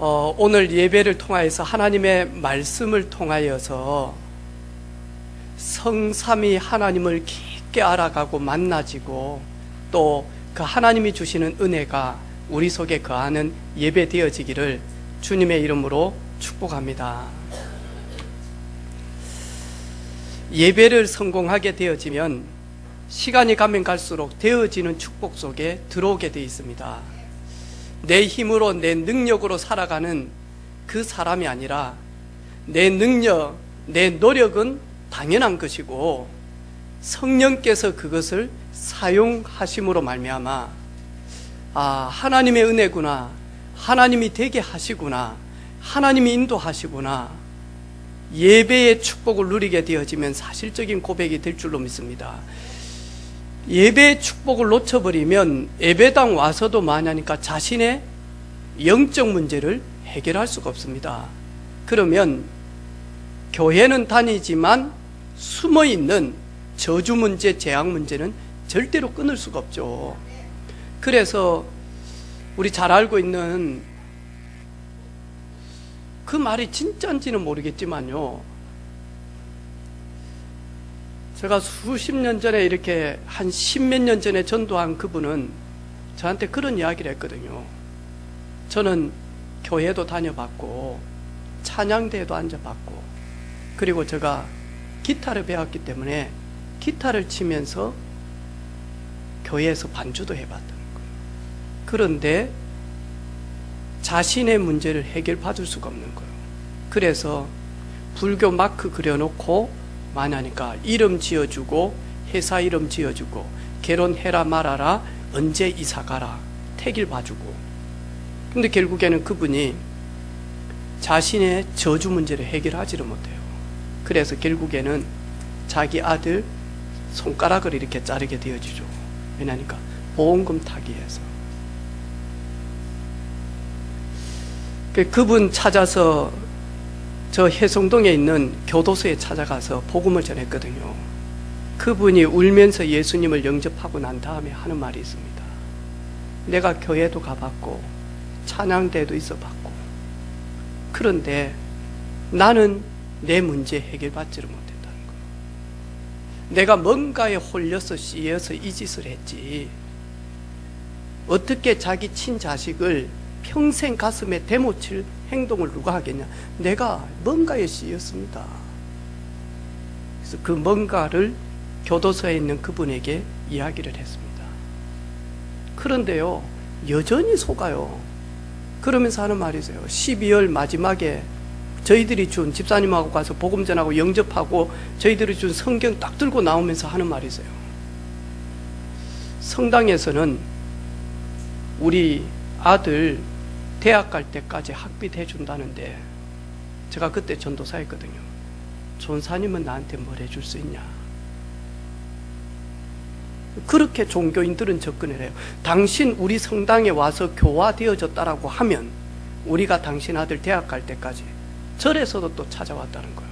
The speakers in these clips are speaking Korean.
오늘 예배를 통하여서 하나님의 말씀을 통하여서 성삼위 하나님을 깊게 알아가고 만나지고 또 그 하나님이 주시는 은혜가 우리 속에 거하는 예배 되어지기를 주님의 이름으로 축복합니다. 예배를 성공하게 되어지면 시간이 가면 갈수록 되어지는 축복 속에 들어오게 되어 있습니다. 내 힘으로 내 능력으로 살아가는 그 사람이 아니라 내 능력, 내 노력은 당연한 것이고 성령께서 그것을 사용하심으로 말미암아 하나님의 은혜구나, 하나님이 되게 하시구나, 하나님이 인도하시구나, 예배의 축복을 누리게 되어지면 사실적인 고백이 될 줄로 믿습니다. 예배의 축복을 놓쳐버리면 예배당 와서도 뭐하냐니까 자신의 영적 문제를 해결할 수가 없습니다. 그러면 교회는 다니지만 숨어있는 저주 문제, 재앙 문제는 절대로 끊을 수가 없죠. 그래서 우리 잘 알고 있는 그 말이 진짜인지는 모르겠지만요, 제가 수십 년 전에 이렇게 한 십몇 년 전에 전도한 그분은 저한테 그런 이야기를 했거든요. 저는 교회도 다녀봤고 찬양대회도 앉아봤고 그리고 제가 기타를 배웠기 때문에 기타를 치면서 교회에서 반주도 해봤다는 거예요. 그런데 자신의 문제를 해결받을 수가 없는 거예요. 그래서 불교 마크 그려놓고 만하니까 이름 지어주고 회사 이름 지어주고 결혼해라 말아라, 언제 이사가라, 택일 봐주고. 근데 결국에는 그분이 자신의 저주 문제를 해결하지를 못해요. 그래서 결국에는 자기 아들 손가락을 이렇게 자르게 되어지죠. 왜냐니까 보험금 타기해서. 그분 찾아서 저 해성동에 있는 교도소에 찾아가서 복음을 전했거든요. 그분이 울면서 예수님을 영접하고 난 다음에 하는 말이 있습니다. 내가 교회도 가봤고 찬양대도 있어봤고 그런데 나는 내 문제 해결받지를 못했다는 거예요. 내가 뭔가에 홀려서 씌여서 이 짓을 했지, 어떻게 자기 친자식을 평생 가슴에 대못칠 행동을 누가 하겠냐. 내가 뭔가에 씌였습니다. 그래서 그 뭔가를 교도소에 있는 그분에게 이야기를 했습니다. 그런데요, 여전히 속아요. 그러면서 하는 말이세요. 12월 마지막에 저희들이 준, 집사님하고 가서 복음 전하고 영접하고 저희들이 준 성경 딱 들고 나오면서 하는 말이세요. 성당에서는 우리 아들 대학 갈 때까지 학비 해준다는데, 제가 그때 전도사였거든요. 전사님은 나한테 뭘 해줄 수 있냐. 그렇게 종교인들은 접근을 해요. 당신 우리 성당에 와서 교화되어졌다라고 하면 우리가 당신 아들 대학 갈 때까지, 절에서도 또 찾아왔다는 거예요.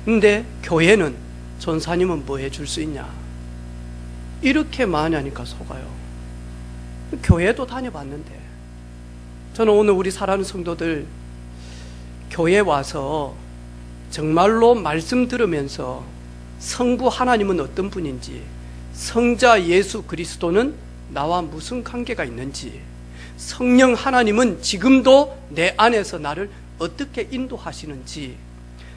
근데 교회는 전사님은 뭐 해줄 수 있냐, 이렇게 많으니까 속아요. 교회도 다녀봤는데, 저는 오늘 우리 사랑하는 성도들 교회 와서 정말로 말씀 들으면서 성부 하나님은 어떤 분인지, 성자 예수 그리스도는 나와 무슨 관계가 있는지, 성령 하나님은 지금도 내 안에서 나를 어떻게 인도하시는지,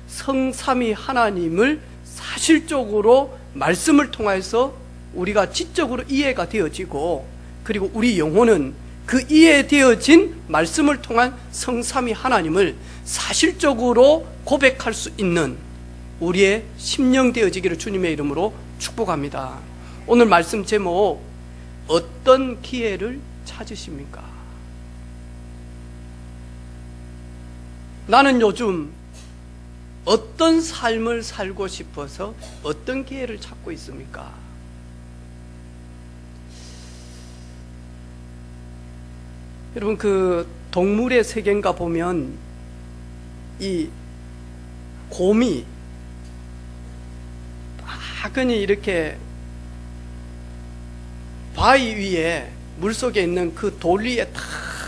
성삼위 하나님을 사실적으로 말씀을 통해서 우리가 지적으로 이해가 되어지고, 그리고 우리 영혼은 그 이해되어진 말씀을 통한 성삼위 하나님을 사실적으로 고백할 수 있는 우리의 심령 되어지기를 주님의 이름으로 축복합니다. 오늘 말씀 제목, 어떤 기회를 찾으십니까? 나는 요즘 어떤 삶을 살고 싶어서 어떤 기회를 찾고 있습니까? 여러분, 그 동물의 세계인가 보면 이 곰이 막연히 이렇게 바위 위에 물속에 있는 그 돌 위에 탁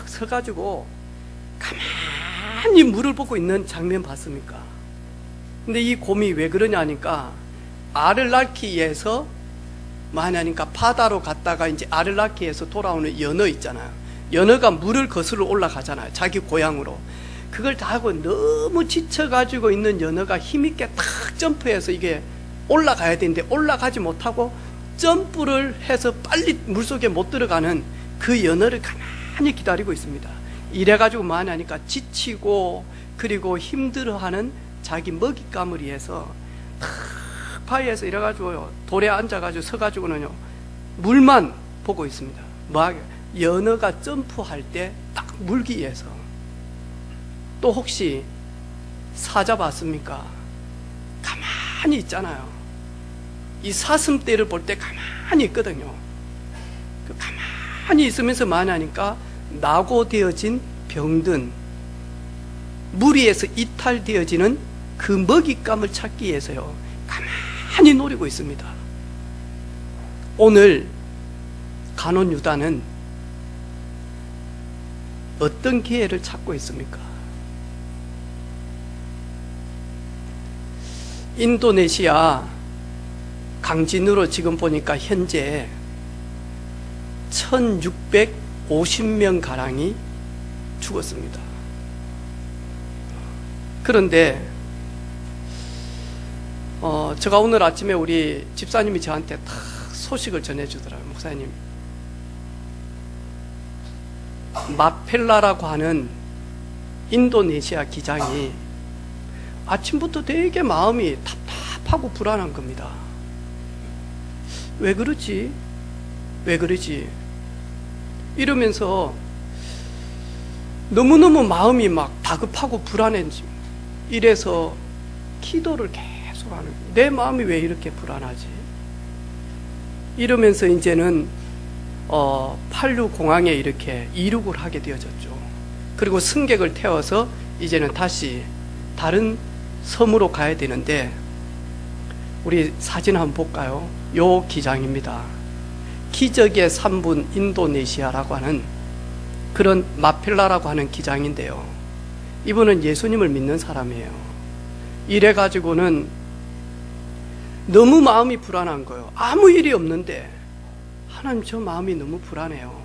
서가지고 가만히 물을 보고 있는 장면 봤습니까? 근데 이 곰이 왜 그러냐니까 알을 낳기 위해서 뭐하냐니까 바다로 갔다가 이제 알을 낳기 위해서 돌아오는 연어 있잖아요. 연어가 물을 거슬러 올라가잖아요. 자기 고향으로. 그걸 다 하고 너무 지쳐가지고 있는 연어가 힘있게 탁 점프해서 이게 올라가야 되는데 올라가지 못하고 점프를 해서 빨리 물속에 못 들어가는 그 연어를 가만히 기다리고 있습니다. 이래가지고 뭐하냐니까 지치고 그리고 힘들어하는 자기 먹잇감을 위해서 탁 바위에서 이래가지고요 돌에 앉아가지고 서가지고는요 물만 보고 있습니다. 뭐하게 연어가 점프할 때 딱 물기 위해서. 또 혹시 사자 봤습니까? 가만히 있잖아요. 이 사슴떼를 볼 때 가만히 있거든요. 그 가만히 있으면서 뭐하냐니까 낙오되어진 병든 무리에서 이탈되어지는 그 먹잇감을 찾기 위해서요 가만히 노리고 있습니다. 오늘 가룟 유다는 어떤 기회를 찾고 있습니까? 인도네시아 강진으로 지금 보니까 현재 1650명 가량이 죽었습니다. 그런데 제가 오늘 아침에 우리 집사님이 저한테 딱 소식을 전해주더라고요. 목사님, 마펠라라고 하는 인도네시아 기장이 아침부터 되게 마음이 답답하고 불안한 겁니다. 왜 그러지? 왜 그러지? 이러면서 너무너무 마음이 막 다급하고 불안해지. 이래서 기도를 계속 하는 거예요. 내 마음이 왜 이렇게 불안하지? 이러면서 이제는 팔류 공항에 이렇게 이륙을 하게 되어졌죠. 그리고 승객을 태워서 이제는 다시 다른 섬으로 가야 되는데 우리 사진 한번 볼까요? 요 기장입니다. 기적의 3분 인도네시아라고 하는 그런 마펠라라고 하는 기장인데요. 이분은 예수님을 믿는 사람이에요. 이래가지고는 너무 마음이 불안한 거예요. 아무 일이 없는데 하나님 저 마음이 너무 불안해요.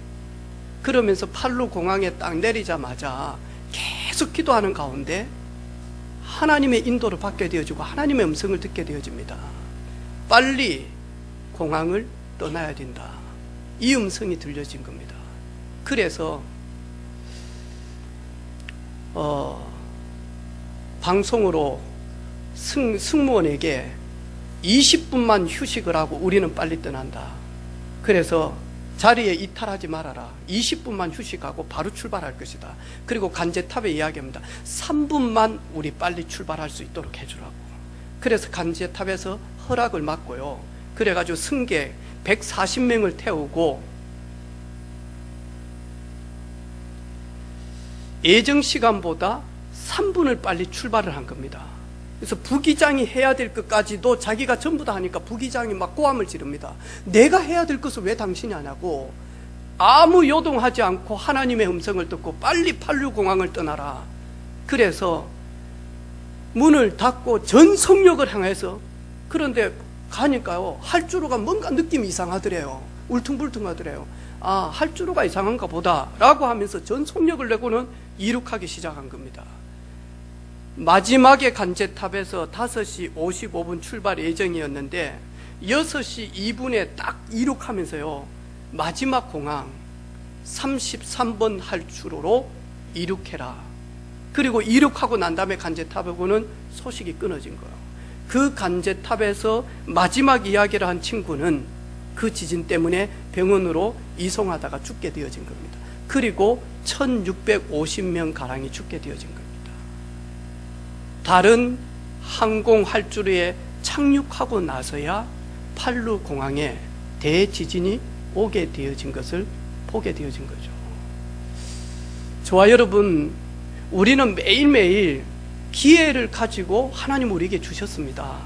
그러면서 팔루 공항에 딱 내리자마자 계속 기도하는 가운데 하나님의 인도를 받게 되어지고 하나님의 음성을 듣게 되어집니다. 빨리 공항을 떠나야 된다. 이 음성이 들려진 겁니다. 그래서 방송으로 승무원에게 20분만 휴식을 하고 우리는 빨리 떠난다. 그래서 자리에 이탈하지 말아라. 20분만 휴식하고 바로 출발할 것이다. 그리고 간제탑에 이야기합니다. 3분만 우리 빨리 출발할 수 있도록 해주라고. 그래서 간제탑에서 허락을 받고요. 그래가지고 승객 140명을 태우고 예정 시간보다 3분을 빨리 출발을 한 겁니다. 그래서 부기장이 해야 될 것까지도 자기가 전부 다 하니까 부기장이 막 고함을 지릅니다. 내가 해야 될 것을 왜 당신이 하냐고. 아무 요동하지 않고 하나님의 음성을 듣고 빨리 팔류공항을 떠나라. 그래서 문을 닫고 전 성역을 향해서, 그런데 가니까요 할주로가 뭔가 느낌이 이상하더래요. 울퉁불퉁하더래요. 아, 할주로가 이상한가 보다 라고 하면서 전 속력을 내고는 이륙하기 시작한 겁니다. 마지막에 간제탑에서 5시 55분 출발 예정이었는데 6시 2분에 딱 이륙하면서요 마지막 공항 33번 할주로로 이륙해라. 그리고 이륙하고 난 다음에 간제탑하고는 소식이 끊어진 거예요. 그 간제탑에서 마지막 이야기를 한 친구는 그 지진 때문에 병원으로 이송하다가 죽게 되어진 겁니다. 그리고 1650명 가량이 죽게 되어진 겁니다. 다른 항공 활주로에 착륙하고 나서야 팔루 공항에 대지진이 오게 되어진 것을 보게 되어진 거죠. 저와 여러분, 우리는 매일매일 기회를 가지고 하나님 우리에게 주셨습니다.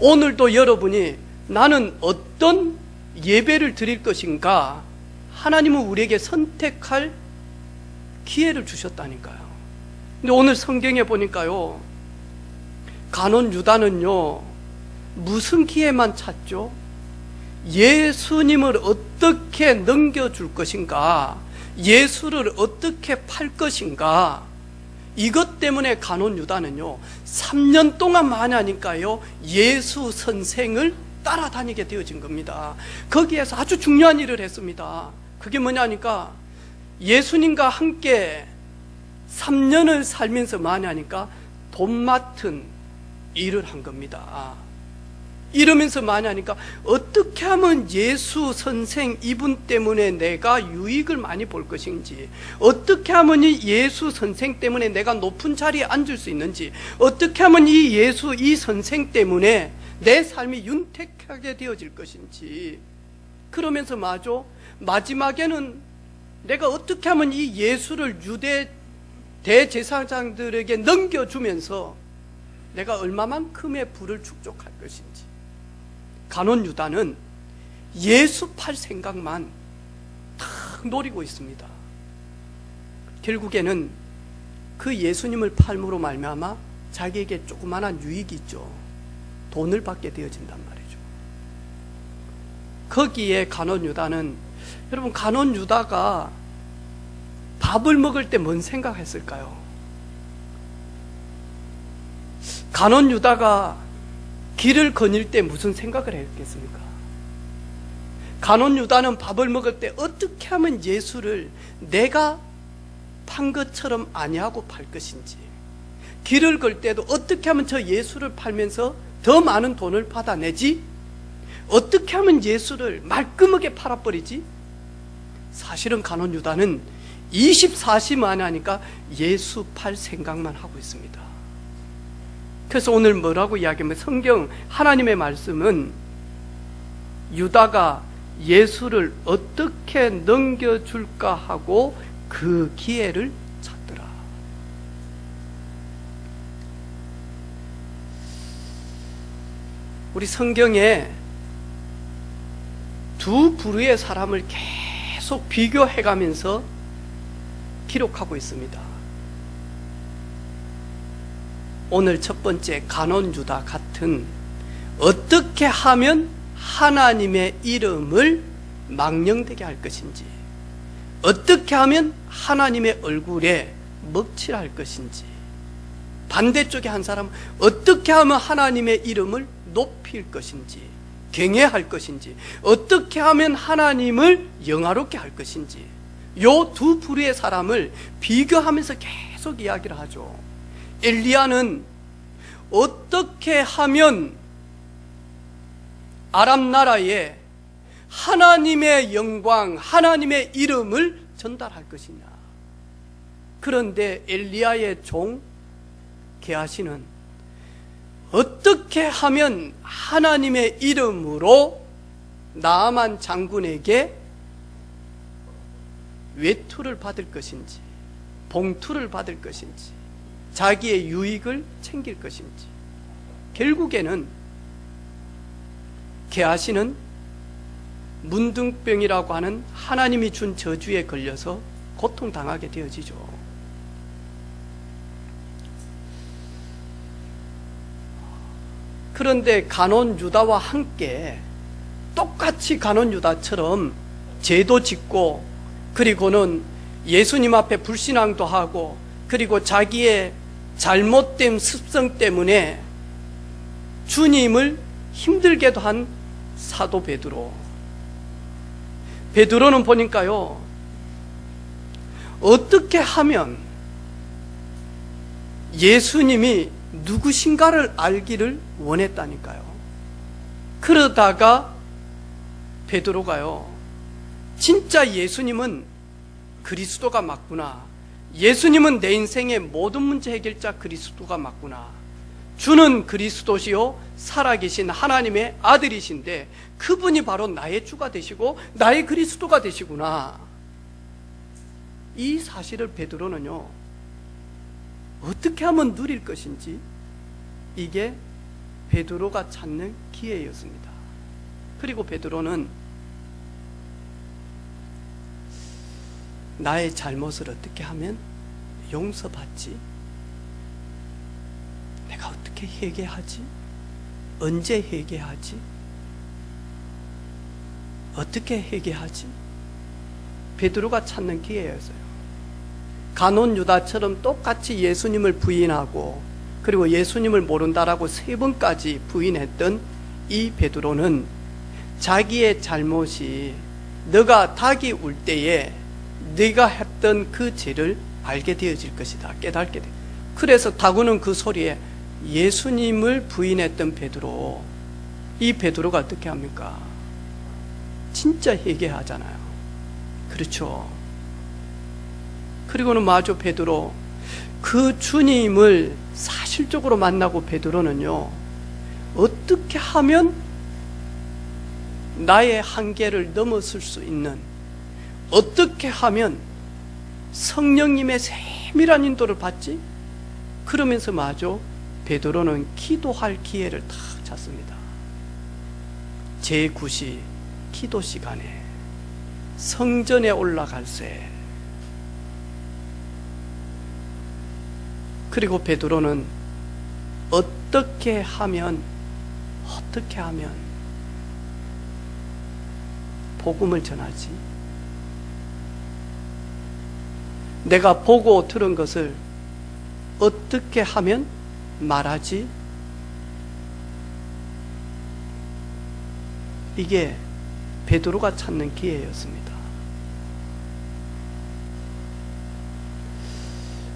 오늘도 여러분이 나는 어떤 예배를 드릴 것인가, 하나님은 우리에게 선택할 기회를 주셨다니까요. 근데 오늘 성경에 보니까요, 가룟 유다는요, 무슨 기회만 찾죠? 예수님을 어떻게 넘겨줄 것인가, 예수를 어떻게 팔 것인가, 이것 때문에 가룟 유다는요 3년 동안 만나니까요 예수 선생을 따라다니게 되어진 겁니다. 거기에서 아주 중요한 일을 했습니다. 그게 뭐냐니까 예수님과 함께 3년을 살면서 만나니까 돈 맡은 일을 한 겁니다. 이러면서 만나니까 어떻게 하면 예수 선생 이분 때문에 내가 유익을 많이 볼 것인지, 어떻게 하면 이 예수 선생 때문에 내가 높은 자리에 앉을 수 있는지, 어떻게 하면 이 예수 이 선생 때문에 내 삶이 윤택하게 되어질 것인지, 그러면서 마지막에는 내가 어떻게 하면 이 예수를 유대 대제사장들에게 넘겨주면서 내가 얼마만큼의 부를 축적할 것인지, 가룟 유다는 예수 팔 생각만 다 노리고 있습니다. 결국에는 그 예수님을 팔므로 말미암아 자기에게 조그마한 유익이 있죠. 돈을 받게 되어진단 말이죠. 거기에 가룟 유다는, 여러분 가룟 유다가 밥을 먹을 때 뭔 생각했을까요? 가룟 유다가 길을 거닐 때 무슨 생각을 했겠습니까? 가룟 유다는 밥을 먹을 때 어떻게 하면 예수를 내가 판 것처럼 아니하고 팔 것인지, 길을 걸 때도 어떻게 하면 저 예수를 팔면서 더 많은 돈을 받아내지, 어떻게 하면 예수를 말끔하게 팔아버리지. 사실은 가룟 유다는 24시만 하니까 예수 팔 생각만 하고 있습니다. 그래서 오늘 뭐라고 이야기하면, 성경 하나님의 말씀은 유다가 예수를 어떻게 넘겨줄까 하고 그 기회를 찾더라. 우리 성경에 두 부류의 사람을 계속 비교해가면서 기록하고 있습니다. 오늘 첫 번째 가룟 유다 같은, 어떻게 하면 하나님의 이름을 망령되게 할 것인지, 어떻게 하면 하나님의 얼굴에 먹칠할 것인지, 반대쪽에 한 사람은 어떻게 하면 하나님의 이름을 높일 것인지, 경외할 것인지, 어떻게 하면 하나님을 영화롭게 할 것인지, 요 두 부류의 사람을 비교하면서 계속 이야기를 하죠. 엘리야는 어떻게 하면 아람 나라에 하나님의 영광, 하나님의 이름을 전달할 것이냐. 그런데 엘리야의 종 게하시는 어떻게 하면 하나님의 이름으로 나아만 장군에게 외투를 받을 것인지, 봉투를 받을 것인지, 자기의 유익을 챙길 것인지, 결국에는 게하시는 문둥병이라고 하는 하나님이 준 저주에 걸려서 고통당하게 되어지죠. 그런데 가룟 유다와 함께 똑같이 가룟 유다처럼 죄도 짓고, 그리고는 예수님 앞에 불신앙도 하고, 그리고 자기의 잘못된 습성 때문에 주님을 힘들게도 한 사도 베드로. 베드로는 보니까요, 어떻게 하면 예수님이 누구신가를 알기를 원했다니까요. 그러다가 베드로가요, 진짜 예수님은 그리스도가 맞구나, 예수님은 내 인생의 모든 문제 해결자 그리스도가 맞구나, 주는 그리스도시요 살아계신 하나님의 아들이신데 그분이 바로 나의 주가 되시고 나의 그리스도가 되시구나, 이 사실을 베드로는요 어떻게 하면 누릴 것인지, 이게 베드로가 찾는 기회였습니다. 그리고 베드로는 나의 잘못을 어떻게 하면 용서받지? 내가 어떻게 회개하지? 언제 회개하지? 어떻게 회개하지? 베드로가 찾는 기회였어요. 가룟 유다처럼 똑같이 예수님을 부인하고 그리고 예수님을 모른다라고 3번까지 부인했던 이 베드로는 자기의 잘못이 너가 닭이 울 때에 네가 했던 그 죄를 알게 되어질 것이다. 깨닫게 돼. 그래서 닭 우는 그 소리에 예수님을 부인했던 베드로, 이 베드로가 어떻게 합니까? 진짜 회개하잖아요. 그렇죠. 그리고는 마저 베드로, 그 주님을 사실적으로 만나고 베드로는요, 어떻게 하면 나의 한계를 넘어설 수 있는, 어떻게 하면 성령님의 세밀한 인도를 받지? 그러면서 마저 베드로는 기도할 기회를 탁 찾습니다. 제9시 기도 시간에 성전에 올라갈새. 그리고 베드로는 어떻게 하면 복음을 전하지? 내가 보고 들은 것을 어떻게 하면 말하지? 이게 베드로가 찾는 기회였습니다.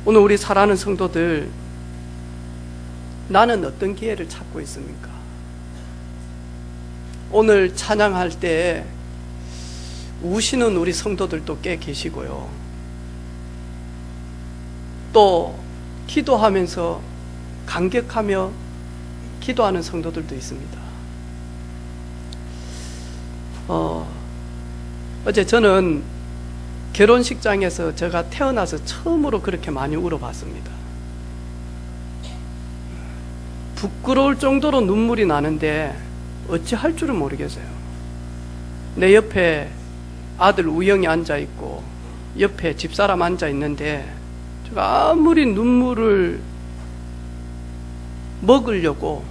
오늘 우리 사랑하는 성도들, 나는 어떤 기회를 찾고 있습니까? 오늘 찬양할 때 우시는 우리 성도들도 꽤 계시고요. 또 기도하면서 감격하며 기도하는 성도들도 있습니다. 어제 저는 결혼식장에서 제가 태어나서 처음으로 그렇게 많이 울어봤습니다. 부끄러울 정도로 눈물이 나는데 어찌 할 줄은 모르겠어요. 내 옆에 아들 우영이 앉아있고 옆에 집사람 앉아있는데 제가 아무리 눈물을 먹으려고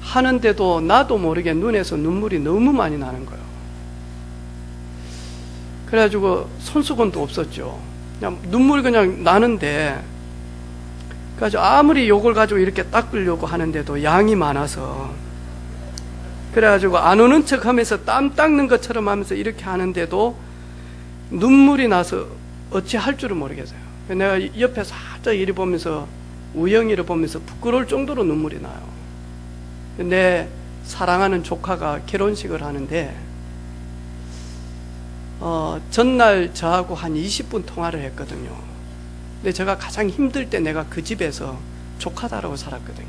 하는데도 나도 모르게 눈에서 눈물이 너무 많이 나는 거예요. 그래가지고 손수건도 없었죠. 그냥 눈물이 그냥 나는데, 그래가지고 아무리 요걸 가지고 이렇게 닦으려고 하는데도 양이 많아서, 그래가지고 안 오는 척 하면서 땀 닦는 것처럼 하면서 이렇게 하는데도 눈물이 나서 어찌 할 줄은 모르겠어요. 내가 옆에 살짝 이리 보면서, 우영이를 보면서 부끄러울 정도로 눈물이 나요. 내 사랑하는 조카가 결혼식을 하는데, 전날 저하고 한 20분 통화를 했거든요. 근데 제가 가장 힘들 때 내가 그 집에서 조카다라고 살았거든요.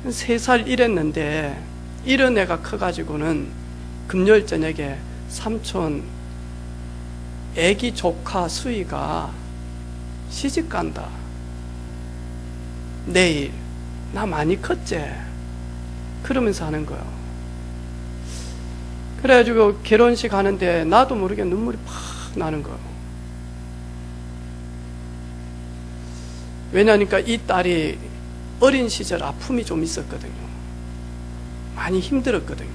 3살 이랬는데 이런 애가 커가지고는 금요일 저녁에 삼촌 애기 조카 수희가 시집 간다. 내일 나 많이 컸지? 그러면서 하는 거예요. 그래가지고 결혼식 하는데 나도 모르게 눈물이 팍 나는 거예요. 왜냐니까 이 딸이 어린 시절 아픔이 좀 있었거든요. 많이 힘들었거든요.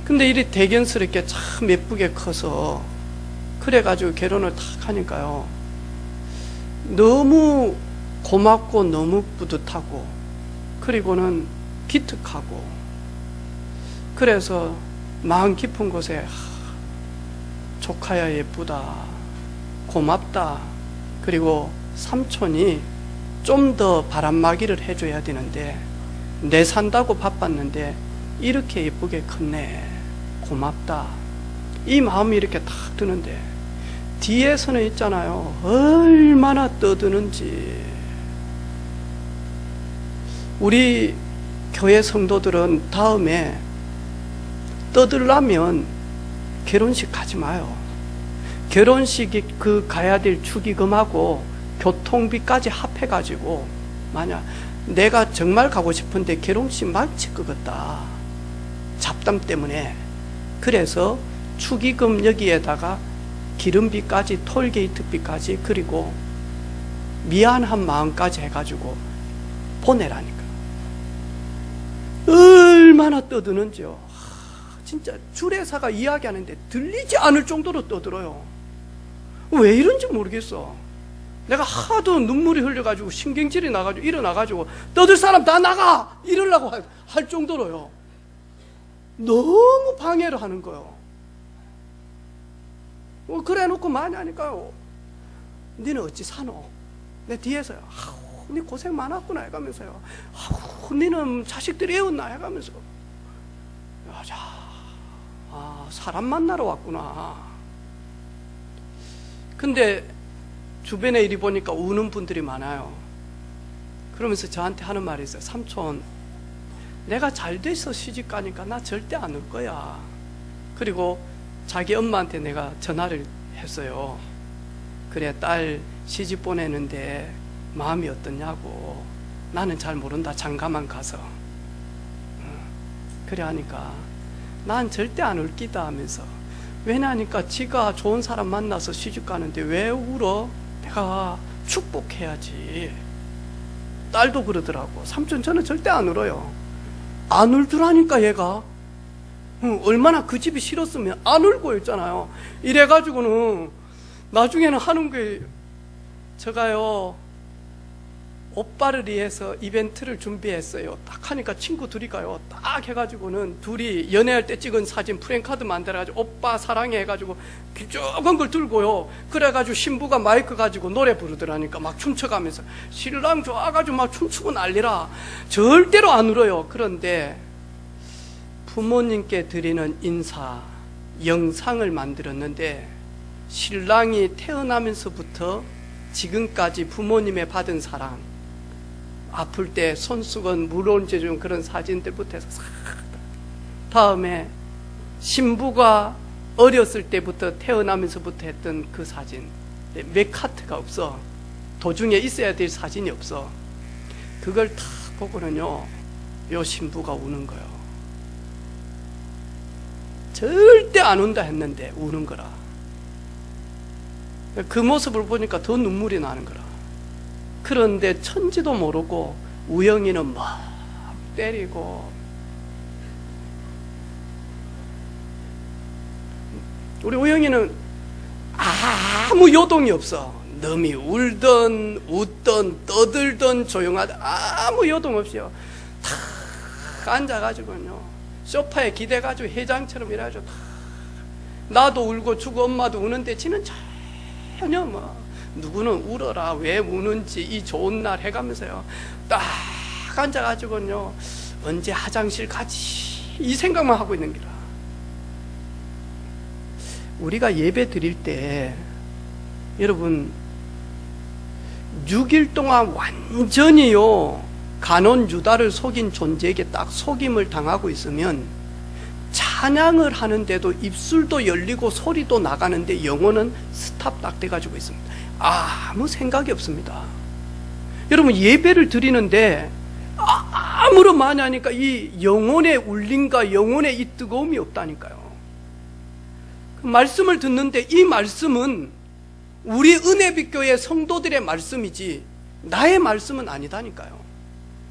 근데 이리 대견스럽게 참 예쁘게 커서 그래가지고 결혼을 탁 하니까요, 너무 고맙고 너무 뿌듯하고 그리고는 기특하고, 그래서 마음 깊은 곳에 조카야 예쁘다, 고맙다, 그리고 삼촌이 좀 더 바람막이를 해줘야 되는데 내 산다고 바빴는데 이렇게 예쁘게 컸네, 고맙다, 이 마음이 이렇게 탁 드는데 뒤에서는 있잖아요, 얼마나 떠드는지. 우리 교회 성도들은 다음에 떠들려면 결혼식 가지 마요. 결혼식이 그 가야 될 축의금하고 교통비까지 합해가지고, 만약 내가 정말 가고 싶은데 결혼식 망칠 것 같다, 잡담 때문에. 그래서 축의금 여기에다가 기름비까지 톨게이트비까지 그리고 미안한 마음까지 해가지고 보내라니까. 얼마나 떠드는지요. 진짜 주례사가 이야기하는데 들리지 않을 정도로 떠들어요. 왜 이런지 모르겠어. 내가 하도 눈물이 흘려가지고 신경질이 나가지고 일어나가지고 떠들 사람 다 나가! 이러려고 할 정도로요. 너무 방해를 하는 거예요. 그래 놓고 많이 하니까요. 니는 어찌 사노? 내 뒤에서요. 아우, 니 고생 많았구나 해가면서요. 아우, 니는 자식들이 애웠나 해가면서. 야, 사람 만나러 왔구나. 근데 주변에 이리 보니까 우는 분들이 많아요. 그러면서 저한테 하는 말이 있어요. 삼촌, 내가 잘 돼서 시집 가니까 나 절대 안 올 거야. 그리고 자기 엄마한테 내가 전화를 했어요. 그래, 딸 시집 보내는데 마음이 어떠냐고. 나는 잘 모른다. 장가만 가서. 그래 하니까 난 절대 안 올 끼다 하면서. 왜냐하니까 지가 좋은 사람 만나서 시집 가는데 왜 울어? 내가 축복해야지. 딸도 그러더라고. 삼촌, 저는 절대 안 울어요. 안 울더라니까 얘가. 얼마나 그 집이 싫었으면 안 울고 있잖아요. 이래가지고는 나중에는 하는 게, 제가요 오빠를 위해서 이벤트를 준비했어요. 딱 하니까 친구 둘이 가요. 딱 해가지고는 둘이 연애할 때 찍은 사진 프랭카드 만들어가지고 오빠 사랑해 해가지고 조금 걸 들고요. 그래가지고 신부가 마이크 가지고 노래 부르더라니까 막 춤춰가면서 신랑 좋아가지고 막 춤추고 난리라. 절대로 안 울어요. 그런데 부모님께 드리는 인사 영상을 만들었는데 신랑이 태어나면서부터 지금까지 부모님의 받은 사랑, 아플 때 손수건 물 얹어준 그런 사진들부터 해서 싹, 다음에 신부가 어렸을 때부터 태어나면서부터 했던 그 사진, 몇 카트가 없어. 도중에 있어야 될 사진이 없어. 그걸 다 보고는요, 요 신부가 우는 거예요. 절대 안 운다 했는데 우는 거라. 그 모습을 보니까 더 눈물이 나는 거라. 그런데 천지도 모르고 우영이는 막 때리고, 우리 우영이는 아무 요동이 없어. 놈이 울던 웃던 떠들던 조용하다 아무 요동 없이요. 탁 앉아가지고요 소파에 기대가지고 회장처럼 이래가지고 탁, 나도 울고 주고 엄마도 우는데 지는 전혀 뭐 누구는 울어라 왜 우는지 이 좋은 날 해가면서요 딱 앉아가지고요 언제 화장실 가지 이 생각만 하고 있는 기라. 우리가 예배 드릴 때 여러분 6일 동안 완전히요 간온 유다를 속인 존재에게 딱 속임을 당하고 있으면 찬양을 하는데도 입술도 열리고 소리도 나가는데 영혼은 스탑 딱 돼가지고 있습니다. 아무 생각이 없습니다. 여러분 예배를 드리는데 아무런 많이 하니까 이 영혼의 울림과 영혼의 이 뜨거움이 없다니까요. 그 말씀을 듣는데 이 말씀은 우리 은혜빛교회 성도들의 말씀이지 나의 말씀은 아니다니까요.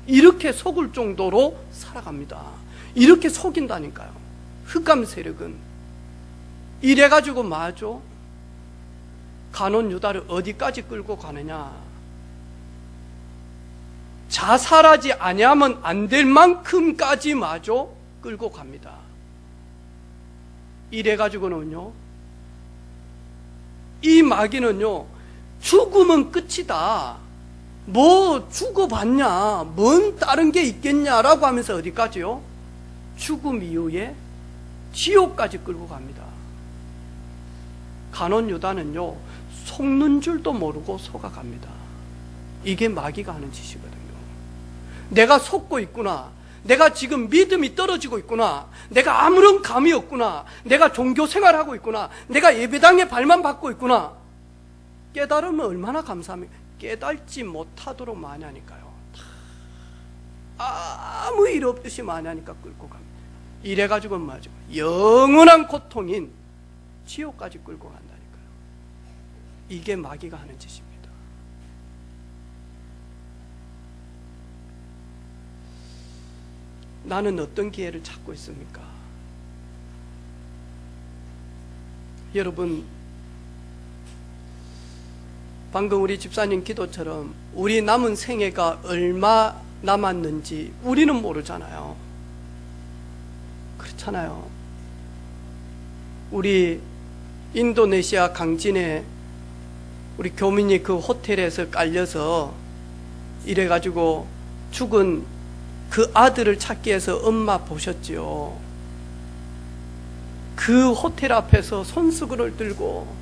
이렇게 속을 정도로 살아갑니다. 이렇게 속인다니까요. 흑암 세력은 이래가지고 마죠. 간온 유다를 어디까지 끌고 가느냐. 자살하지 아니하면 안 될 만큼까지 마죠 끌고 갑니다. 이래가지고는요 이 마귀는요 죽으면 끝이다. 뭐 죽어봤냐 뭔 다른 게 있겠냐라고 하면서 어디까지요? 죽음 이후에 지옥까지 끌고 갑니다. 간온 유다는요 속는 줄도 모르고 속아갑니다. 이게 마귀가 하는 짓이거든요. 내가 속고 있구나, 내가 지금 믿음이 떨어지고 있구나, 내가 아무런 감이 없구나, 내가 종교생활하고 있구나, 내가 예배당에 발만 받고 있구나, 깨달으면 얼마나 감사합니까? 깨달지 못하도록 많이 하니까요 아무 일 없듯이 많이 하니까 끌고 갑니다. 이래가지고 뭐죠? 영원한 고통인 지옥까지 끌고 간다니까요. 이게 마귀가 하는 짓입니다. 나는 어떤 기회를 찾고 있습니까? 여러분, 방금 우리 집사님 기도처럼 우리 남은 생애가 얼마 남았는지 우리는 모르잖아요. 그렇잖아요. 우리 인도네시아 강진에 우리 교민이 그 호텔에서 깔려서 이래가지고 죽은 그 아들을 찾기 위해서 엄마 보셨지요. 그 호텔 앞에서 손수건을 들고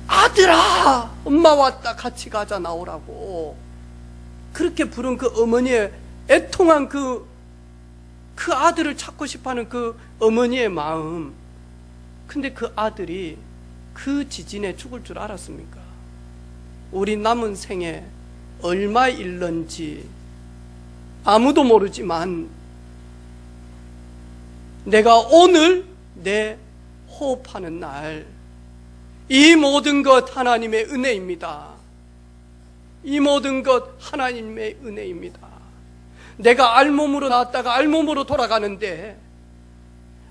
아들아 엄마 왔다 같이 가자 나오라고 그렇게 부른 그 어머니의 애통한 그 아들을 찾고 싶어하는 그 어머니의 마음. 근데 그 아들이 그 지진에 죽을 줄 알았습니까? 우리 남은 생에 얼마 일는지 아무도 모르지만 내가 오늘 내 호흡하는 날 이 모든 것 하나님의 은혜입니다. 이 모든 것 하나님의 은혜입니다. 내가 알몸으로 나왔다가 알몸으로 돌아가는데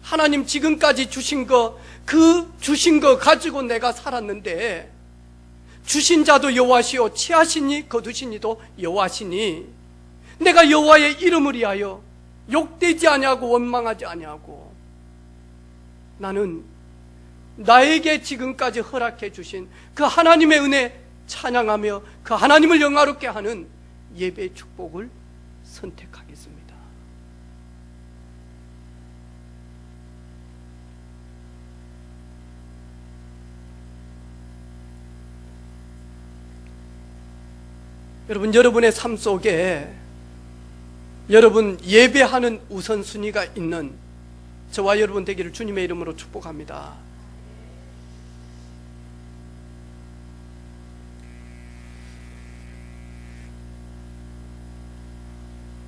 하나님 지금까지 주신 거, 그 주신 거 가지고 내가 살았는데 주신 자도 여호와시오 취하시니 거두신 이도 여호와시니 내가 여호와의 이름을 위하여 욕되지 아니하고 원망하지 아니하고 나는 나에게 지금까지 허락해 주신 그 하나님의 은혜 찬양하며 그 하나님을 영화롭게 하는 예배의 축복을 선택하겠습니다. 여러분, 여러분의 삶 속에 여러분 예배하는 우선순위가 있는 저와 여러분 되기를 주님의 이름으로 축복합니다.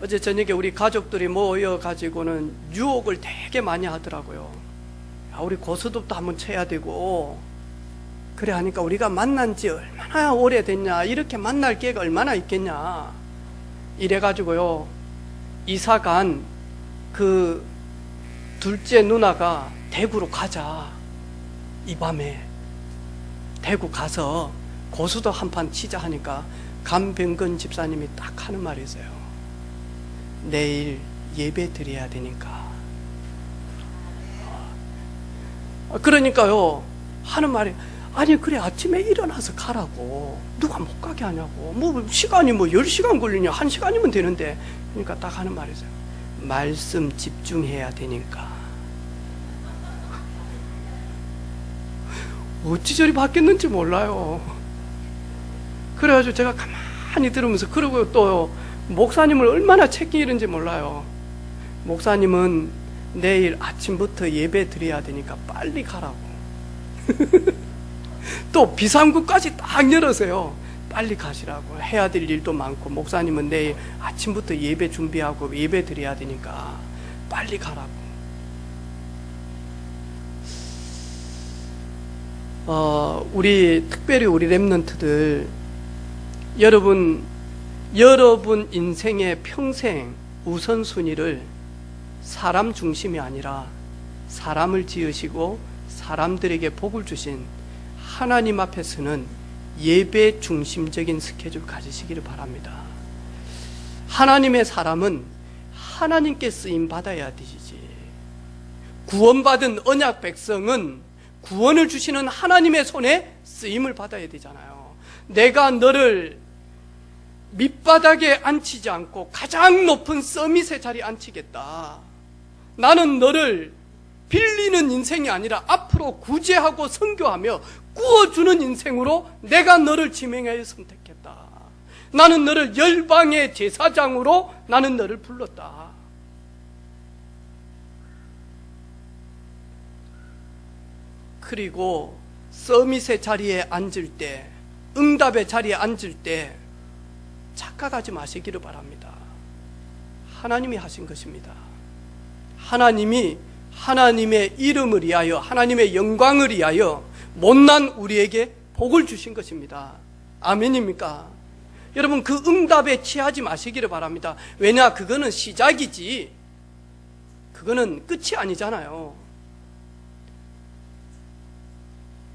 어제 저녁에 우리 가족들이 모여가지고는 유혹을 되게 많이 하더라고요. 야, 우리 고스톱도 한번 쳐야 되고 그래 하니까 우리가 만난 지 얼마나 오래됐냐, 이렇게 만날 기회가 얼마나 있겠냐 이래가지고요 이사간 그 둘째 누나가 대구로 가자, 이 밤에 대구 가서 고수도 한 판 치자 하니까 감병근 집사님이 딱 하는 말이 있어요. 내일 예배 드려야 되니까. 그러니까요 하는 말이, 아니 그래 아침에 일어나서 가라고 누가 못 가게 하냐고, 뭐 시간이 뭐 10시간 걸리냐, 1시간이면 되는데. 그러니까 딱 하는 말이 있어요. 말씀 집중해야 되니까. 어찌 저리 바뀌었는지 몰라요. 그래가지고 제가 가만히 들으면서, 그러고 또 목사님을 얼마나 책임있는지 몰라요. 목사님은 내일 아침부터 예배 드려야 되니까 빨리 가라고. 또 비상구까지 딱 열어서요 빨리 가시라고, 해야 될 일도 많고 목사님은 내일 아침부터 예배 준비하고 예배 드려야 되니까 빨리 가라고. 우리 특별히 우리 렘넌트들, 여러분 인생의 평생 우선순위를 사람 중심이 아니라 사람을 지으시고 사람들에게 복을 주신 하나님 앞에서는 예배 중심적인 스케줄 가지시기를 바랍니다. 하나님의 사람은 하나님께 쓰임 받아야 되시지. 구원받은 언약 백성은 구원을 주시는 하나님의 손에 쓰임을 받아야 되잖아요. 내가 너를 밑바닥에 앉히지 않고 가장 높은 서밋의 자리에 앉히겠다. 나는 너를 빌리는 인생이 아니라 앞으로 구제하고 선교하며 구워주는 인생으로 내가 너를 지명하여 선택했다. 나는 너를 열방의 제사장으로 나는 너를 불렀다. 그리고 서밋의 자리에 앉을 때, 응답의 자리에 앉을 때 착각하지 마시기를 바랍니다. 하나님이 하신 것입니다. 하나님이 하나님의 이름을 위하여, 하나님의 영광을 위하여 못난 우리에게 복을 주신 것입니다. 아멘입니까? 여러분, 그 응답에 취하지 마시기를 바랍니다. 왜냐? 그거는 시작이지 그거는 끝이 아니잖아요.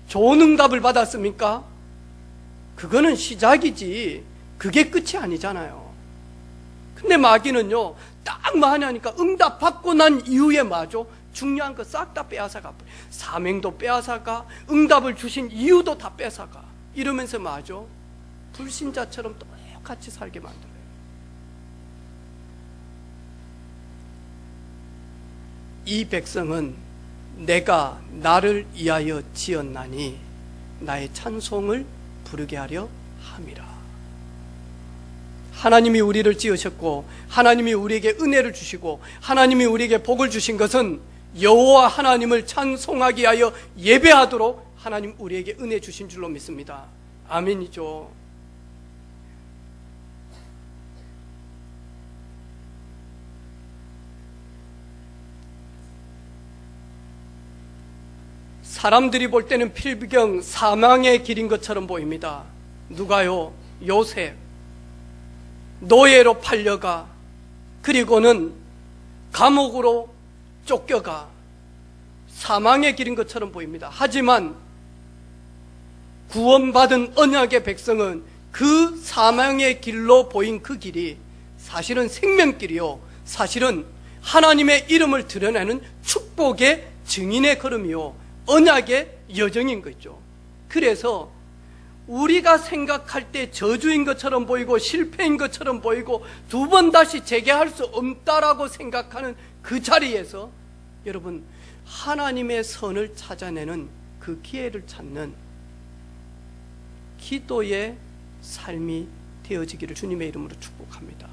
좋은 응답을 받았습니까? 그거는 시작이지 그게 끝이 아니잖아요. 근데 마귀는요, 딱 뭐 하냐니까 응답 받고 난 이후에 뭐하죠? 중요한 거 싹 다 빼앗아가, 사명도 빼앗아가, 응답을 주신 이유도 다 뺏어가. 이러면서 뭐하죠? 불신자처럼 똑같이 살게 만들어요. 이 백성은 내가 나를 위하여 지었나니 나의 찬송을 부르게 하려 함이라. 하나님이 우리를 지으셨고 하나님이 우리에게 은혜를 주시고 하나님이 우리에게 복을 주신 것은 여호와 하나님을 찬송하게 하여 예배하도록 하나님 우리에게 은혜 주신 줄로 믿습니다. 아멘이죠. 사람들이 볼 때는 필경 사망의 길인 것처럼 보입니다. 누가요? 요셉 노예로 팔려가, 그리고는 감옥으로 쫓겨가 사망의 길인 것처럼 보입니다. 하지만 구원받은 언약의 백성은 그 사망의 길로 보인 그 길이 사실은 생명길이요, 사실은 하나님의 이름을 드러내는 축복의 증인의 걸음이요, 언약의 여정인 거죠. 그래서 우리가 생각할 때 저주인 것처럼 보이고 실패인 것처럼 보이고 두 번 다시 재개할 수 없다라고 생각하는 그 자리에서 여러분, 하나님의 선을 찾아내는 그 기회를 찾는 기도의 삶이 되어지기를 주님의 이름으로 축복합니다.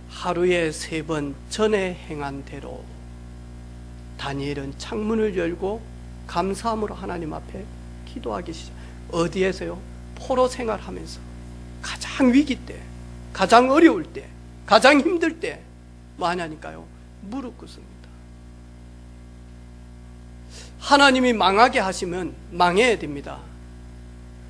하루에 3번 전에 행한 대로 다니엘은 창문을 열고 감사함으로 하나님 앞에 기도하기 시작. 어디에서요? 포로 생활하면서 가장 위기 때, 가장 어려울 때, 가장 힘들 때 뭐 하냐니까요? 무릎 꿇습니다. 하나님이 망하게 하시면 망해야 됩니다.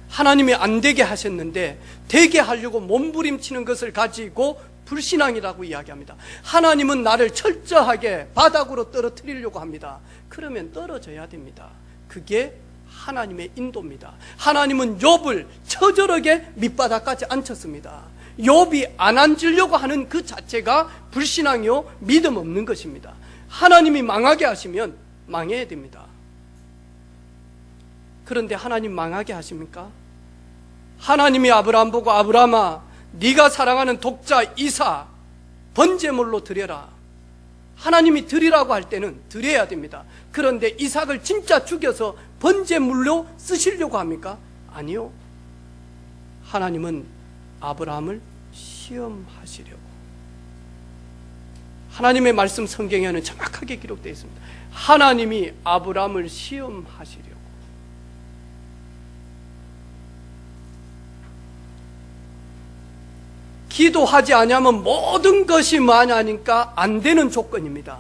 하나님이 안 되게 하셨는데 되게 하려고 몸부림치는 것을 가지고 불신앙이라고 이야기합니다. 하나님은 나를 철저하게 바닥으로 떨어뜨리려고 합니다. 그러면 떨어져야 됩니다. 그게 하나님의 인도입니다. 하나님은 욥을 처절하게 밑바닥까지 앉혔습니다. 욥이 안 앉으려고 하는 그 자체가 불신앙이요, 믿음 없는 것입니다. 하나님이 망하게 하시면 망해야 됩니다. 그런데 하나님 망하게 하십니까? 하나님이 아브라함 보고 아브라함아, 네가 사랑하는 독자 이사 번제물로 드려라. 하나님이 드리라고 할 때는 드려야 됩니다. 그런데 이삭을 진짜 죽여서 번제물로 쓰시려고 합니까? 아니요. 하나님은 아브라함을 시험하시려고. 하나님의 말씀 성경에는 정확하게 기록되어 있습니다. 하나님이 아브라함을 시험하시려고. 기도하지 않으면 모든 것이 뭐하냐니까 안 되는 조건입니다.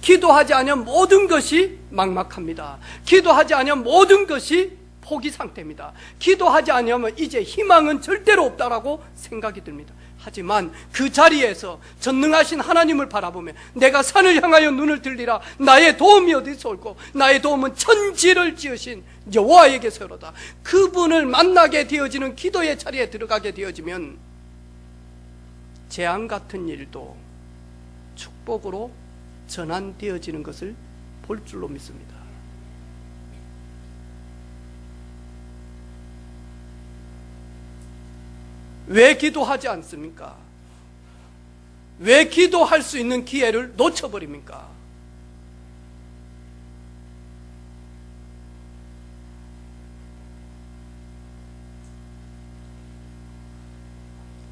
기도하지 않으면 모든 것이 막막합니다. 기도하지 않으면 모든 것이 포기 상태입니다. 기도하지 않으면 이제 희망은 절대로 없다라고 생각이 듭니다. 하지만 그 자리에서 전능하신 하나님을 바라보며 내가 산을 향하여 눈을 들리라. 나의 도움이 어디서 올고 나의 도움은 천지를 지으신 여호와에게서로다. 그분을 만나게 되어지는 기도의 자리에 들어가게 되어지면 재앙 같은 일도 축복으로 전환되어지는 것을 볼 줄로 믿습니다. 왜 기도하지 않습니까? 왜 기도할 수 있는 기회를 놓쳐버립니까?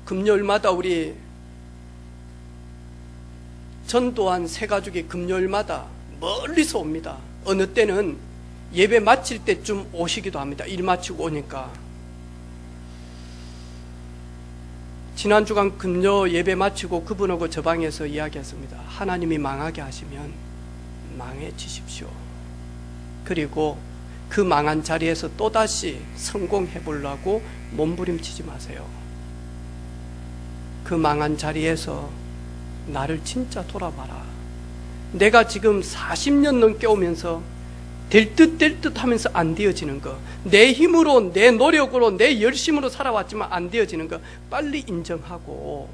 금요일마다 우리 전도한 새 가족이 금요일마다 멀리서 옵니다. 어느 때는 예배 마칠 때쯤 오시기도 합니다. 일 마치고 오니까. 지난 주간 금요 예배 마치고 그분하고 저 방에서 이야기했습니다. 하나님이 망하게 하시면 망해지십시오. 그리고 그 망한 자리에서 또다시 성공해 보려고 몸부림치지 마세요. 그 망한 자리에서 나를 진짜 돌아봐라. 내가 지금 40년 넘게 오면서 될 듯 하면서 안 되어지는 거, 내 힘으로, 내 노력으로, 내 열심으로 살아왔지만 안 되어지는 거 빨리 인정하고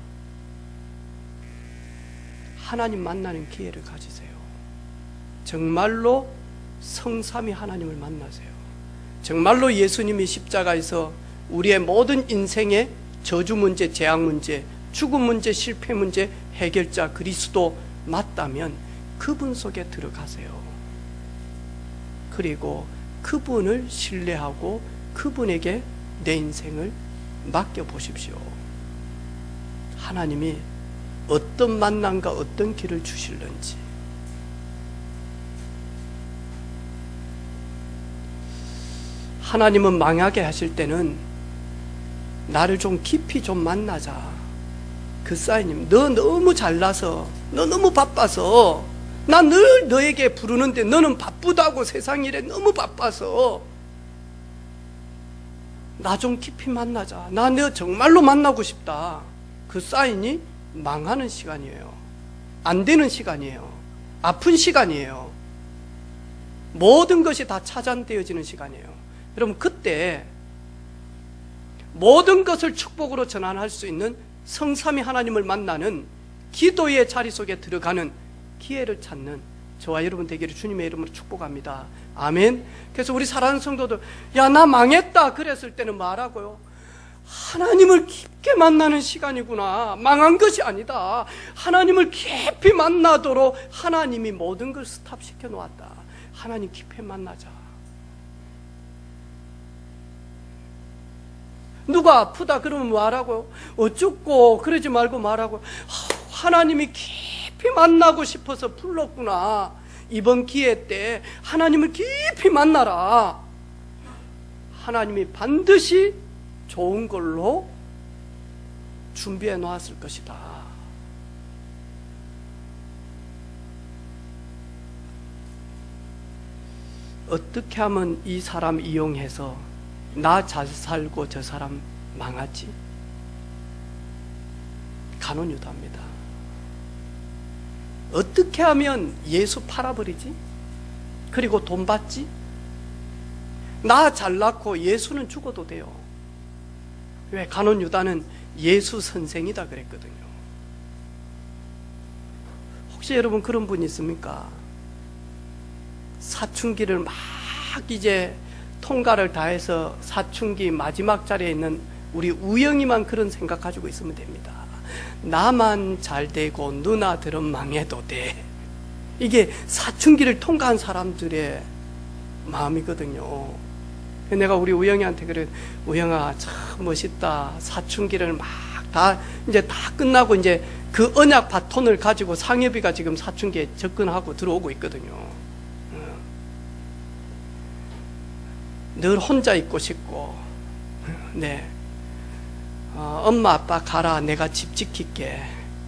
하나님 만나는 기회를 가지세요. 정말로 성삼위 하나님을 만나세요. 정말로 예수님이 십자가에서 우리의 모든 인생의 저주 문제, 재앙 문제, 죽음 문제, 실패 문제 해결자 그리스도 맞다면 그분 속에 들어가세요. 그리고 그분을 신뢰하고 그분에게 내 인생을 맡겨보십시오. 하나님이 어떤 만남과 어떤 길을 주실는지. 하나님은 망하게 하실 때는 나를 좀 깊이 좀 만나자. 그 사인님, 너 너무 잘나서, 너 너무 바빠서, 나 늘 너에게 부르는데 너는 바쁘다고, 세상 일에 너무 바빠서 나 좀 깊이 만나자. 나 너 정말로 만나고 싶다. 그 사인이 망하는 시간이에요. 안 되는 시간이에요. 아픈 시간이에요. 모든 것이 다 차단되어지는 시간이에요. 여러분, 그때 모든 것을 축복으로 전환할 수 있는 성삼위 하나님을 만나는 기도의 자리 속에 들어가는 기회를 찾는 저와 여러분 되기를 주님의 이름으로 축복합니다. 아멘. 그래서 우리 사랑하는 성도들, 야, 나 망했다 그랬을 때는 뭐라고요? 하나님을 깊게 만나는 시간이구나. 망한 것이 아니다. 하나님을 깊이 만나도록 하나님이 모든 걸 스탑시켜 놓았다. 하나님 깊이 만나자. 누가 아프다 그러면 뭐하라고요? 어쩌고 그러지 말고 말하고, 하나님이 깊이 만나고 싶어서 불렀구나. 이번 기회 때 하나님을 깊이 만나라. 하나님이 반드시 좋은 걸로 준비해 놓았을 것이다. 어떻게 하면 이 사람 이용해서 나 잘 살고 저 사람 망하지? 간혼 유다입니다. 어떻게 하면 예수 팔아버리지? 그리고 돈 받지? 나 잘났고 예수는 죽어도 돼요. 왜? 간혼 유다는 예수 선생이다 그랬거든요. 혹시 여러분 그런 분 있습니까? 사춘기를 막 이제 통과를 다해서 사춘기 마지막 자리에 있는 우리 우영이만 그런 생각 가지고 있으면 됩니다. 나만 잘 되고 누나들은 망해도 돼. 이게 사춘기를 통과한 사람들의 마음이거든요. 내가 우리 우영이한테 그래, 우영아 참 멋있다. 사춘기를 막 이제 다 끝나고 이제 그 언약 바톤을 가지고 상엽이가 지금 사춘기에 접근하고 들어오고 있거든요. 늘 혼자 있고 싶고, 네, 엄마 아빠 가라, 내가 집 지킬게,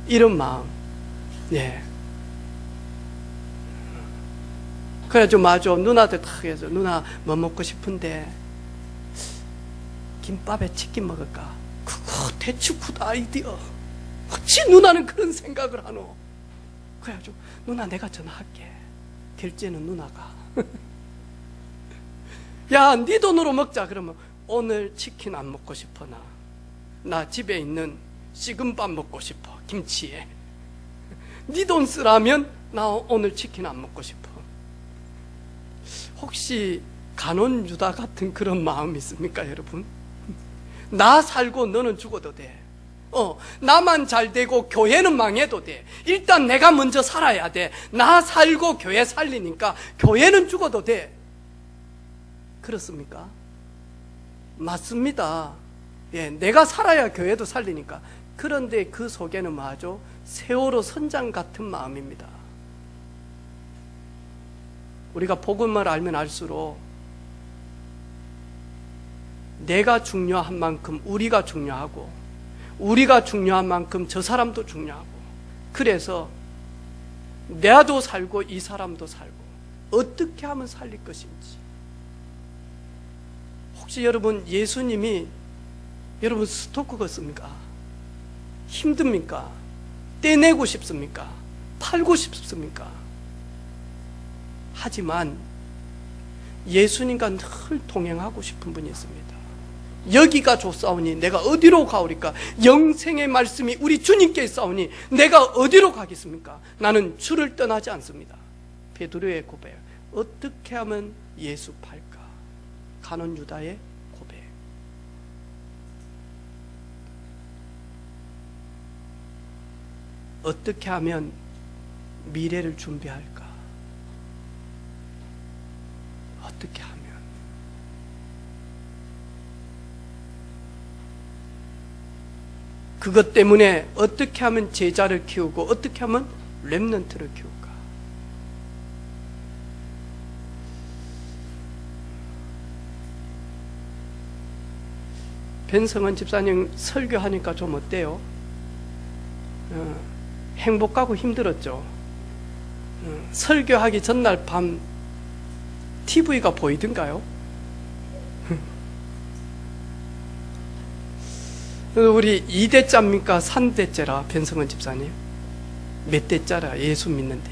이런 마음. 네. 그래가지고 맞아, 누나들 탁 해서, 누나 뭐 먹고 싶은데 김밥에 치킨 먹을까? 그거 대충 굿 아이디어. 어찌 누나는 그런 생각을 하노? 그래가지고 누나 내가 전화할게. 결제는 누나가. 야, 네 돈으로 먹자. 그러면 오늘 치킨 안 먹고 싶어. 나 집에 있는 식은 밥 먹고 싶어, 김치에. 네 돈 쓰라면 나 오늘 치킨 안 먹고 싶어. 혹시 간혼 유다 같은 그런 마음 있습니까, 여러분? 나 살고 너는 죽어도 돼. 나만 잘 되고 교회는 망해도 돼. 일단 내가 먼저 살아야 돼. 나 살고 교회 살리니까 교회는 죽어도 돼. 그렇습니까? 맞습니다. 예, 내가 살아야 교회도 살리니까. 그런데 그 속에는 뭐죠? 세월호 선장 같은 마음입니다. 우리가 복음을 알면 알수록 내가 중요한 만큼 우리가 중요하고, 우리가 중요한 만큼 저 사람도 중요하고, 그래서 내도 살고 이 사람도 살고 어떻게 하면 살릴 것인지. 혹시 여러분 예수님이 여러분 스토커 같습니까? 힘듭니까? 떼내고 싶습니까? 팔고 싶습니까? 하지만 예수님과 늘 동행하고 싶은 분이 있습니다. 여기가 좁사오니 내가 어디로 가오리까? 영생의 말씀이 우리 주님께 있사오니 내가 어디로 가겠습니까? 나는 주를 떠나지 않습니다. 베드로의 고백. 어떻게 하면 예수 팔까? 가룟 유다의 고백. 어떻게 하면 미래를 준비할까? 어떻게 하면? 그것 때문에 어떻게 하면 제자를 키우고 어떻게 하면 렘넌트를 키울까? 변성은 집사님 설교하니까 좀 어때요? 행복하고 힘들었죠? 설교하기 전날 밤 TV가 보이던가요? 우리 2대째입니까? 3대째라 변성은 집사님? 몇 대째라 예수 믿는데?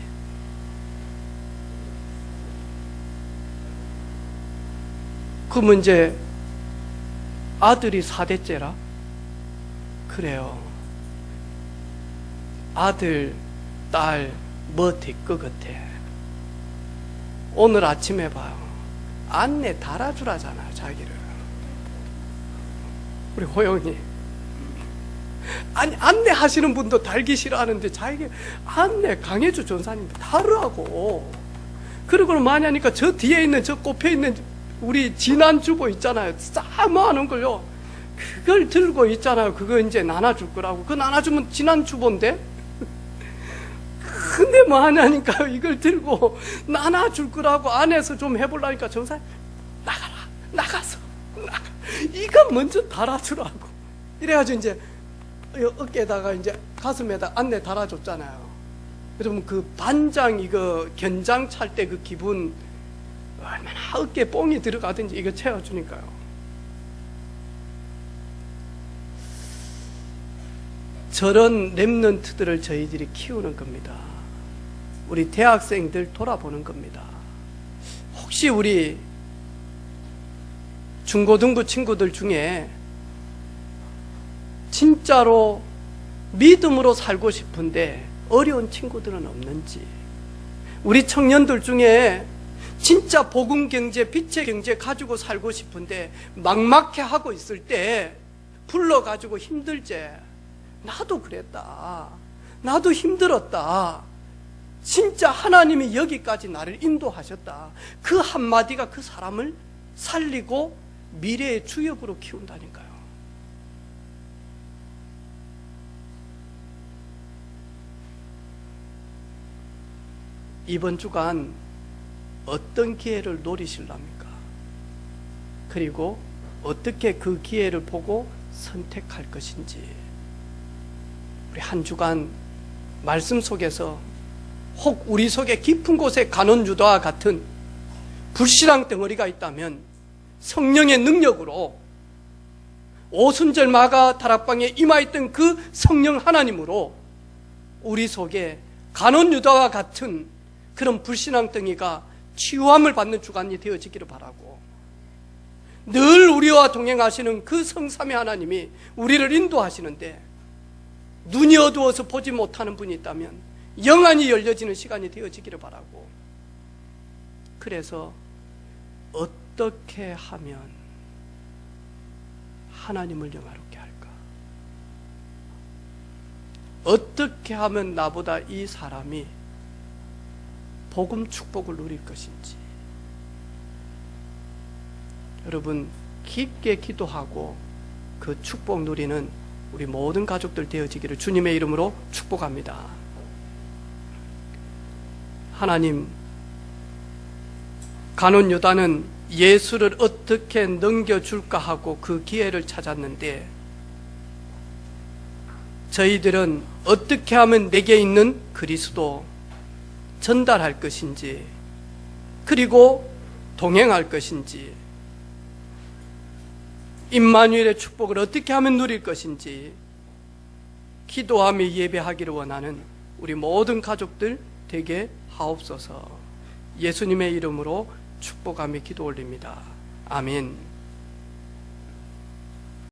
그러면 이제 아들이 4대째라? 그래요. 아들, 딸, 뭐 될 것 같아? 오늘 아침에 봐요. 안내 달아주라잖아요, 자기를. 우리 호영이. 아니, 안내하시는 분도 달기 싫어하는데 자기 안내 강혜주 전사님 다르라고. 그러고는 많이 하니까 저 뒤에 있는 저 꼽혀 있는 우리 진안주보 있잖아요. 싸모하는 걸요. 그걸 들고 있잖아요. 그거 이제 나눠줄 거라고. 그거 나눠주면 진안주보인데? 근데 뭐 하냐니까 이걸 들고 나눠줄 거라고 안에서 좀 해보려니까 전사님 나가라. 나가서. 나가. 이거 먼저 달아주라고. 이래가지고 이제 어깨에다가 이제 가슴에다 안내 달아줬잖아요. 여러분 그 반장 이거 견장 찰 때 그 기분 얼마나 어깨에 뽕이 들어가든지 이거 채워주니까요. 저런 렘넌트들을 저희들이 키우는 겁니다. 우리 대학생들 돌아보는 겁니다. 혹시 우리 중고등부 친구들 중에 진짜로 믿음으로 살고 싶은데 어려운 친구들은 없는지, 우리 청년들 중에 진짜 복음 경제, 빛의 경제 가지고 살고 싶은데 막막해 하고 있을 때 불러가지고 힘들지. 나도 그랬다. 나도 힘들었다. 진짜 하나님이 여기까지 나를 인도하셨다. 그 한마디가 그 사람을 살리고 미래의 주역으로 키운다니까요. 이번 주간 어떤 기회를 노리실랍니까? 그리고 어떻게 그 기회를 보고 선택할 것인지. 우리 한 주간 말씀 속에서 혹 우리 속에 깊은 곳에 가룟 유다와 같은 불신앙 덩어리가 있다면 성령의 능력으로 오순절 마가 다락방에 임하였던 그 성령 하나님으로 우리 속에 가룟 유다와 같은 그런 불신앙 덩이가 치유함을 받는 주간이 되어지기를 바라고, 늘 우리와 동행하시는 그 성삼위 하나님이 우리를 인도하시는데 눈이 어두워서 보지 못하는 분이 있다면 영안이 열려지는 시간이 되어지기를 바라고, 그래서 어떻게 하면 하나님을 영화롭게 할까? 어떻게 하면 나보다 이 사람이 복음 축복을 누릴 것인지. 여러분 깊게 기도하고 그 축복 누리는 우리 모든 가족들 되어지기를 주님의 이름으로 축복합니다. 하나님, 가룟 유다는 예수를 어떻게 넘겨줄까 하고 그 기회를 찾았는데 저희들은 어떻게 하면 내게 있는 그리스도 전달할 것인지, 그리고 동행할 것인지, 임마누엘의 축복을 어떻게 하면 누릴 것인지 기도하며 예배하기를 원하는 우리 모든 가족들 되게 하옵소서. 예수님의 이름으로 축복하며 기도 올립니다. 아멘.